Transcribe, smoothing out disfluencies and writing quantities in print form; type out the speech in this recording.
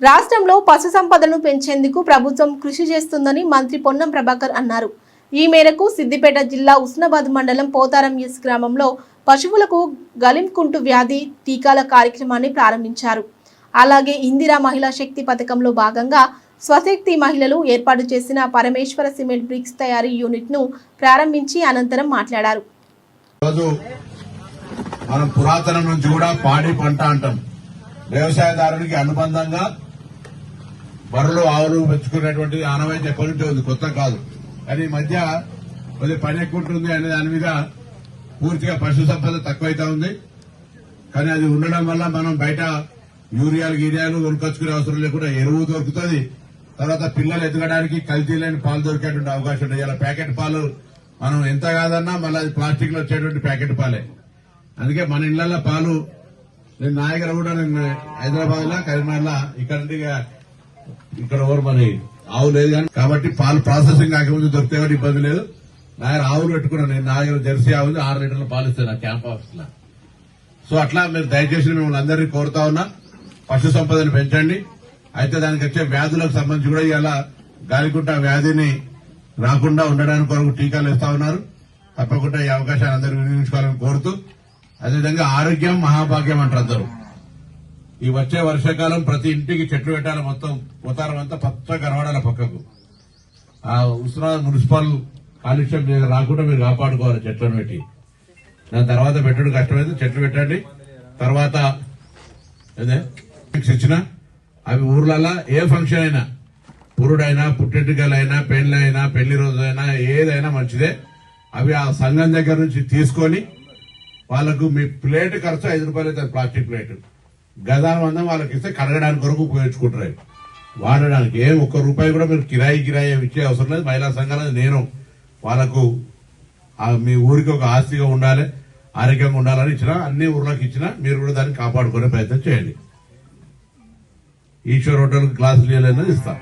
రాష్ట్రంలో పశు సంపదను పెంచేందుకు ప్రభుత్వం కృషి చేస్తుందని మంత్రి పొన్నం ప్రభాకర్ అన్నారు. ఈ మేరకు సిద్దిపేట జిల్లా ఉస్నాబాద్ మండలం పోతారం ఎస్ గ్రామంలో పశువులకు గలింకుంటు వ్యాధి టీకాల కార్యక్రమాన్ని ప్రారంభించారు. అలాగే ఇందిరా మహిళా శక్తి పథకంలో భాగంగా స్వశక్తి మహిళలు ఏర్పాటు చేసిన పరమేశ్వర సిమెంట్ బ్రిక్స్ తయారీ యూనిట్ ను ప్రారంభించి అనంతరం మాట్లాడారు. మనం పురాతనం నుంచి కూడా పాడి పంట అంటాం. వ్యవసాయదారునికి అనుబంధంగా బర్రెలు ఆవులు పెంచుకునేటువంటి ఆనవాయితీ ఎప్పటి నుంచో ఉంది, కొత్త కాదు. కానీ ఈ మధ్య కొద్దిగా పని ఎక్కువ ఉంటుంది అనే దాని మీద పూర్తిగా పశు సంపద తక్కువైతా ఉంది. కానీ అది ఉండడం వల్ల మనం బయట యూరియాలు కొనుకొచ్చుకునే అవసరం లేకుండా ఎరువు దొరుకుతుంది. తర్వాత పిల్లలు ఎదగడానికి కల్తీ లేని పాలు దొరికేటువంటి అవకాశం ఉంటుంది. ఇలా ప్యాకెట్ పాలు మనం ఎంత కాదన్నా మళ్ళీ అది ప్లాస్టిక్ లో వచ్చేటువంటి ప్యాకెట్ పాలే. అందుకే మన ఇళ్లలో పాలు నేను నా దగ్గర కూడా నేను హైదరాబాద్ లో కరీంనగర్లో ఇక్కడ ఎవరు మరి ఆవు లేదు కానీ కాబట్టి పాలు ప్రాసెసింగ్ కాకముందు దొరికితే కూడా ఇబ్బంది లేదు. నా దగ్గర ఆవులు పెట్టుకున్నాను. నేను నా దగ్గర జెర్సీ ఆవు 6 లీటర్ల పాలు ఇస్తాను నా క్యాంప్ ఆఫీస్ లో. సో అట్లా మీరు దయచేసి మిమ్మల్ని అందరినీ కోరుతా ఉన్నా, పశు సంపదను పెంచండి. అయితే దానికి వచ్చే వ్యాధులకు సంబంధించి కూడా ఇవాళ గాలికుంట వ్యాధిని రాకుండా ఉండడానికి కొరకు టీకాలు ఇస్తా ఉన్నారు. తప్పకుండా ఈ అవకాశాన్ని అందరూ వినియోగించుకోవాలని కోరుతూ, అదేవిధంగా ఆరోగ్యం మహాభాగ్యం అంటారు అందరూ. ఈ వచ్చే వర్షాకాలం ప్రతి ఇంటికి చెట్లు పెట్టాలి. మొత్తం పోతారం అంతా పచ్చగా కనబడాలి పక్కకు. ఆ ఉస్మానాబాద్ మున్సిపల్ కాలుష్యం రాకుండా మీరు కాపాడుకోవాలి చెట్లను పెట్టి. దాని తర్వాత పెట్టడం కష్టమైతే చెట్లు పెట్టండి. తర్వాత ఇచ్చిన అవి ఊర్లలో ఏ ఫంక్షన్ అయినా, పురుడైనా, పుట్టెంటుకలైనా, పెళ్లైనా, పెళ్లి రోజైనా ఏదైనా మంచిదే. అవి ఆ సంఘం దగ్గర నుంచి తీసుకొని వాళ్ళకు మీ ప్లేట్ ఖర్చు 5 రూపాయలు అవుతుంది. ప్లాస్టిక్ ప్లేట్ గదాన మందం వాళ్ళకి ఇస్తే కడగడానికి కొరకు ఉపయోగించుకుంటారు. వాడడానికి ఏం ₹1 కూడా మీరు కిరాయి ఇచ్చే అవసరం లేదు. మహిళా సంఘాలు నేను వాళ్ళకు మీ ఊరికి ఒక ఆస్తిగా ఉండాలి, ఆరోగ్యంగా ఉండాలని ఇచ్చిన అన్ని ఊర్లకు ఇచ్చినా మీరు కూడా దాన్ని కాపాడుకునే ప్రయత్నం చేయండి. ఈశ్వర్ హోటల్ గ్లాసులు ఇస్తాం.